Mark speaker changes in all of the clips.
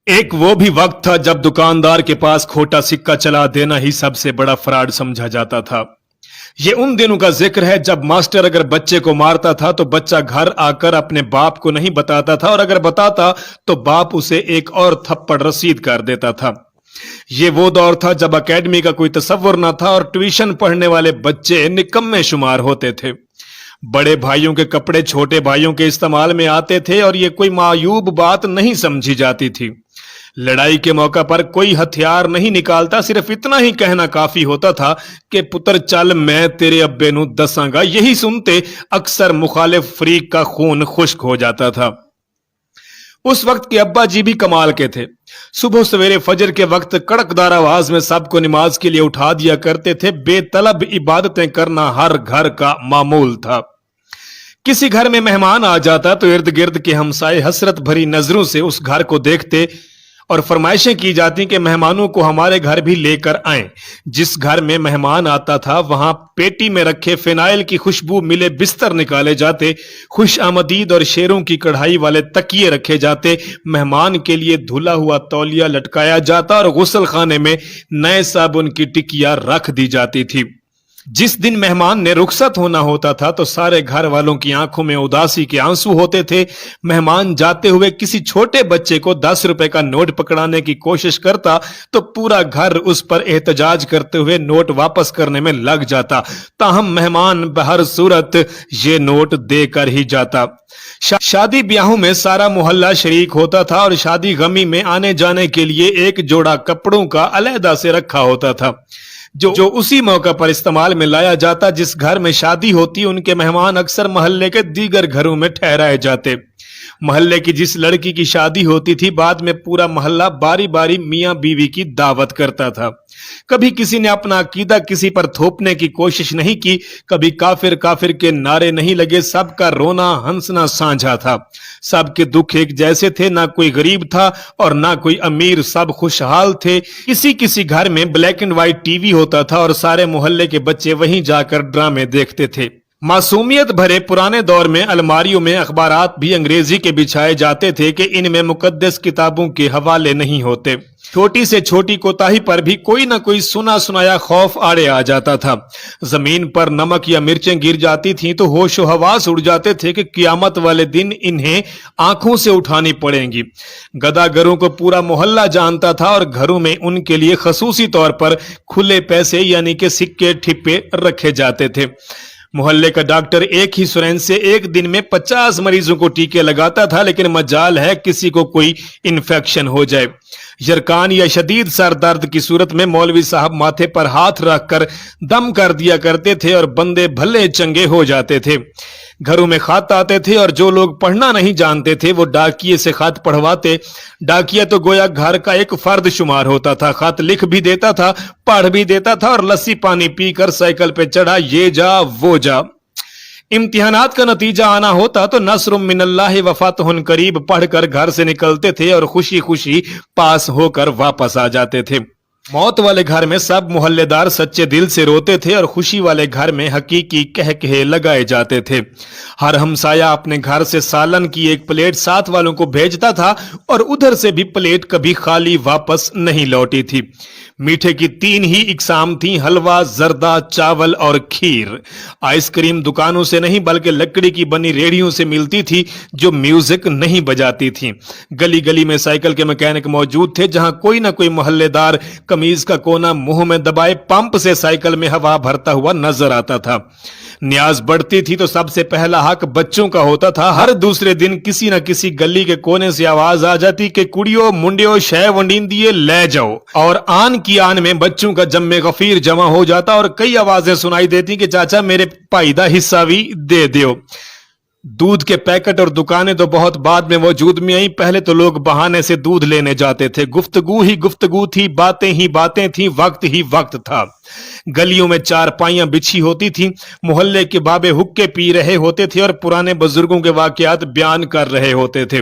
Speaker 1: एक वो भी वक्त था जब दुकानदार के पास खोटा सिक्का चला देना ही सबसे बड़ा फ्रॉड समझा जाता था। ये उन दिनों का जिक्र है जब मास्टर अगर बच्चे को मारता था तो बच्चा घर आकर अपने बाप को नहीं बताता था, और अगर बताता तो बाप उसे एक और थप्पड़ रसीद कर देता था। ये वो दौर था जब एकेडमी का कोई तसव्वुर न था और ट्यूशन पढ़ने वाले बच्चे निकम्मे शुमार होते थे। बड़े भाइयों के कपड़े छोटे भाइयों के इस्तेमाल में आते थे और ये कोई मायूब बात नहीं समझी जाती थी। लड़ाई के मौका पर कोई हथियार नहीं निकालता, सिर्फ इतना ही कहना काफी होता था कि पुत्र चल मैं तेरे अब्बे नू दसांगा। यही सुनते अक्सर मुखालिफ फरीक का खून खुश्क हो जाता था। उस वक्त के अब्बा जी भी कमाल के थे। सुबह सवेरे फजर के वक्त कड़कदार आवाज में सबको नमाज के लिए उठा दिया करते थे। बेतलब इबादतें करना हर घर का मामूल था। किसी घर में मेहमान आ जाता तो इर्द गिर्द के हमसाए हसरत भरी नजरों से उस घर को देखते और फरमाइशें की जाती कि मेहमानों को हमारे घर भी लेकर आएं। जिस घर में मेहमान आता था वहां पेटी में रखे फिनाइल की खुशबू मिले बिस्तर निकाले जाते, खुश आमदीद और शेरों की कढ़ाई वाले तकिए रखे जाते, मेहमान के लिए धुला हुआ तौलिया लटकाया जाता और गुस्ल खाने में नए साबुन की टिकिया रख दी जाती थी। जिस दिन मेहमान ने रुखसत होना होता था तो सारे घर वालों की आंखों में उदासी के आंसू होते थे। मेहमान जाते हुए किसी छोटे बच्चे को 10 रुपए का नोट पकड़ाने की कोशिश करता तो पूरा घर उस पर एहतजाज करते हुए नोट वापस करने में लग जाता। ताहम मेहमान बहर सूरत ये नोट देकर ही जाता। शादी ब्याहों में सारा मोहल्ला शरीक होता था और शादी गमी में आने जाने के लिए एक जोड़ा कपड़ों का अलहदा से रखा होता था जो उसी मौका पर इस्तेमाल में लाया जाता। जिस घर में शादी होती उनके मेहमान अक्सर मोहल्ले के दीगर घरों में ठहराए जाते। मोहल्ले की जिस लड़की की शादी होती थी बाद में पूरा मोहल्ला बारी बारी मियां बीवी की दावत करता था। कभी किसी ने अपना अकीदा किसी पर थोपने की कोशिश नहीं की, कभी काफिर काफिर के नारे नहीं लगे। सबका रोना हंसना साझा था, सबके दुख एक जैसे थे। ना कोई गरीब था और ना कोई अमीर, सब खुशहाल थे। किसी किसी घर में ब्लैक एंड व्हाइट टीवी होता था और सारे मोहल्ले के बच्चे वहीं जाकर ड्रामे देखते थे। मासूमियत भरे पुराने दौर में अलमारियों में अखबारात भी अंग्रेजी के बिछाए जाते थे कि इनमें मुकद्दस किताबों के हवाले नहीं होते। छोटी से छोटी कोताही पर भी कोई ना कोई सुना सुनाया खौफ आड़े आ जाता था। जमीन पर नमक या मिर्चें गिर जाती थीं तो होशो हवास उड़ जाते थे कि कियामत वाले दिन इन्हें आंखों से उठानी पड़ेंगी। गदागरों को पूरा मोहल्ला जानता था और घरों में उनके लिए खसूसी तौर पर खुले पैसे यानी कि सिक्के ठिप्पे रखे जाते थे। मोहल्ले का डॉक्टर एक ही सुरैन से एक दिन में 50 मरीजों को टीके लगाता था, लेकिन मजाल है किसी को कोई इन्फेक्शन हो जाए। यरकान या शदीद सर दर्द की सूरत में मौलवी साहब माथे पर हाथ रखकर दम कर दिया करते थे और बंदे भले चंगे हो जाते थे। घरों में खत आते थे और जो लोग पढ़ना नहीं जानते थे वो डाकिये से खत पढ़वाते। डाकिया तो गोया घर का एक फर्द शुमार होता था। खत लिख भी देता था, पढ़ भी देता था और लस्सी पानी पीकर साइकिल पे चढ़ा ये जा वो जा। इम्तिहानात का नतीजा आना होता तो नस्रुम मिनल्लाहि व फतहुन करीब पढ़कर घर से निकलते थे और खुशी खुशी पास होकर वापस आ जाते थे। मौत वाले घर में सब मोहल्लेदार सच्चे दिल से रोते थे और खुशी वाले घर में हकीकी कह कहे लगाए जाते थे। हर हमसाया अपने घर से सालन की एक प्लेट साथ वालों को भेजता था और उधर से भी प्लेट कभी खाली वापस नहीं लौटी थी। मीठे की 3 ही इकसाम थी, हलवा, जर्दा, चावल और खीर। आइसक्रीम दुकानों से नहीं बल्कि लकड़ी की बनी रेहड़ियों से मिलती थी जो म्यूजिक नहीं बजाती थी। गली गली में साइकिल के मैकेनिक मौजूद थे, जहां कोई ना कोई मोहल्लेदार कमीज का कोना मुंह में दबाए पंप से साइकिल में हवा भरता हुआ नजर आता था। न्याज बढ़ती थी तो सबसे पहला हक बच्चों का होता था। हर दूसरे दिन किसी न किसी गली के कोने से आवाज आ जाती कि कुड़ियो मुंडियो शय वंडींदिए ले जाओ, और आन की आन में बच्चों का जम्मे गफीर जमा हो जाता और कई आवाजें सुनाई देती कि चाचा मेरे पाईदा हिस्सा भी दे दियो। दूध के पैकेट और दुकानें तो बहुत बाद में वजूद में आई। पहले तो लोग बहाने से दूध लेने जाते थे। गुफ्तगू ही गुफ्तगू थी, बातें ही बातें थी, वक्त ही वक्त था। गलियों में चारपाइयां बिछी होती थी, मोहल्ले के बाबे हुक्के पी रहे होते थे और पुराने बुजुर्गों के वाकयात बयान कर रहे होते थे।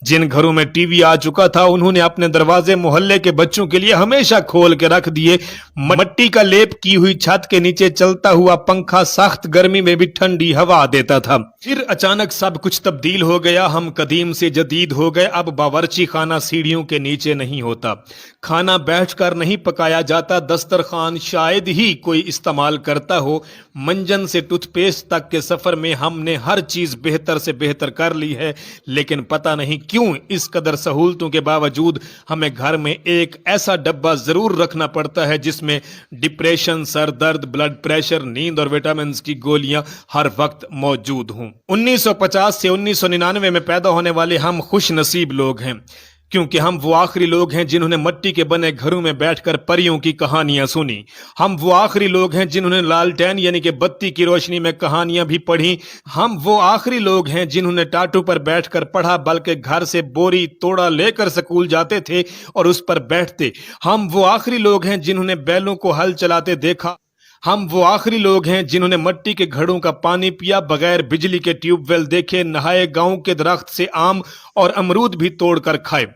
Speaker 1: जिन घरों में टीवी आ चुका था उन्होंने अपने दरवाजे मोहल्ले के बच्चों के लिए हमेशा खोल के रख दिए। मिट्टी का लेप की हुई छत के नीचे चलता हुआ पंखा सख्त गर्मी में भी ठंडी हवा देता था। फिर अचानक सब कुछ तब्दील हो गया, हम कदीम से जदीद हो गए। अब बावर्ची खाना सीढ़ियों के नीचे नहीं होता, खाना बैठकर नहीं पकाया जाता, दस्तरखान शायद ही कोई इस्तेमाल करता हो। मंजन से टूथपेस्ट तक के सफर में हमने हर चीज बेहतर से बेहतर कर ली है, लेकिन पता नहीं क्यों इस कदर सहूलतों के बावजूद हमें घर में एक ऐसा डब्बा जरूर रखना पड़ता है जिसमें डिप्रेशन, सर दर्द, ब्लड प्रेशर, नींद और विटामिन की गोलियां हर वक्त मौजूद हों। 1950 से 1999 में पैदा होने वाले हम खुश नसीब लोग हैं, क्योंकि हम वो आखिरी लोग हैं जिन्होंने मिट्टी के बने घरों में बैठकर परियों की कहानियां सुनी। हम वो आखिरी लोग हैं जिन्होंने लालटेन यानी कि बत्ती की रोशनी में कहानियां भी पढ़ी। हम वो आखिरी लोग हैं जिन्होंने टाटू पर बैठकर पढ़ा, बल्कि घर से बोरी तोड़ा लेकर स्कूल जाते थे और उस पर बैठते। हम वो आखिरी लोग हैं जिन्होंने बैलों को हल चलाते देखा। हम वो आखिरी लोग हैं जिन्होंने मिट्टी के घड़ों का पानी पिया, बगैर बिजली के ट्यूबवेल देखे, नहाए, गांव के दरख्त से आम और अमरूद भी तोड़कर खाए,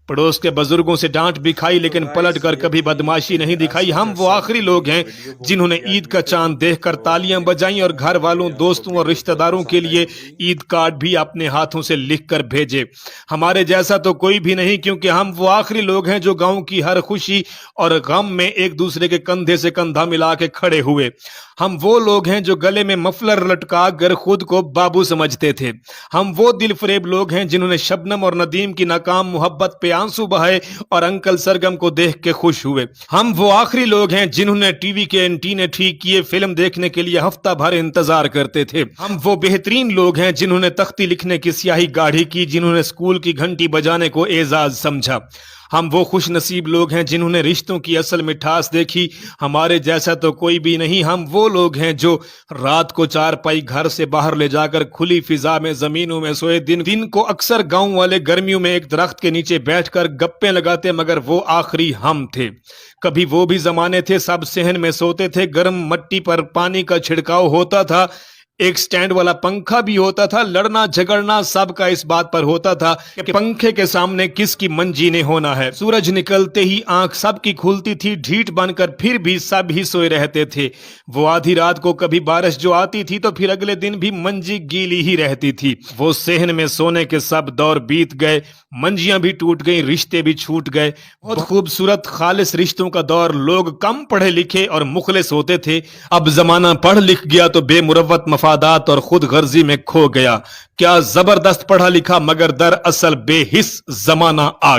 Speaker 1: पड़ोस के बुजुर्गों से डांट भी खाई, लेकिन पलट कर कभी बदमाशी नहीं दिखाई। हम वो आखिरी लोग हैं जिन्होंने ईद का चांद देखकर तालियां बजाई और घर वालों, दोस्तों और रिश्तेदारों के लिए ईद कार्ड भी अपने हाथों से लिखकर भेजे। हमारे जैसा तो कोई भी नहीं, क्योंकि हम वो आखिरी लोग हैं जो गांव की हर खुशी और गम में एक दूसरे के कंधे से कंधा मिला के खड़े हुए। हम वो लोग हैं जो गले में मफलर लटका कर खुद को बाबू समझते थे। हम वो दिल फरेब लोग हैं जिन्होंने शबनम और नदीम की नाकाम मोहब्बत पे आंसू बहाए और अंकल सरगम को देख के खुश हुए। हम वो आखिरी लोग हैं जिन्होंने टीवी के एंटीने ठीक किए, फिल्म देखने के लिए हफ्ता भर इंतजार करते थे। हम वो बेहतरीन लोग हैं जिन्होंने तख्ती लिखने की स्याही गाढ़ी की, जिन्होंने स्कूल की घंटी बजाने को एजाज समझा। हम वो खुश नसीब लोग हैं जिन्होंने रिश्तों की असल मिठास देखी। हमारे जैसा तो कोई भी नहीं। हम वो लोग हैं जो रात को चारपाई घर से बाहर ले जाकर खुली फिजा में जमीनों में सोए, दिन को अक्सर गांव वाले गर्मियों में एक दरख्त के नीचे बैठकर गप्पे लगाते, मगर वो आखिरी हम थे। कभी वो भी जमाने थे, सब सहन में सोते थे, गर्म मिट्टी पर पानी का छिड़काव होता था, एक स्टैंड वाला पंखा भी होता था। लड़ना झगड़ना सबका इस बात पर होता था कि पंखे के सामने किसकी मंजी ने होना है। सूरज निकलते ही आंख सबकी खुलती थी, ढीठ बनकर फिर भी सब ही सोए रहते थे। वो आधी रात को कभी बारिश जो आती थी तो फिर अगले दिन भी मंजी गीली ही रहती थी। वो सहन में सोने के सब दौर बीत गए, मंजियां भी टूट गई, रिश्ते भी छूट गए। बहुत खूबसूरत खालिस रिश्तों का दौर, लोग कम पढ़े लिखे और मुखलिस होते थे। अब जमाना पढ़ लिख गया तो बेमुरव्वत मफादात और खुद गर्जी में खो गया। क्या जबरदस्त पढ़ा लिखा मगर दरअसल बेहिस जमाना आ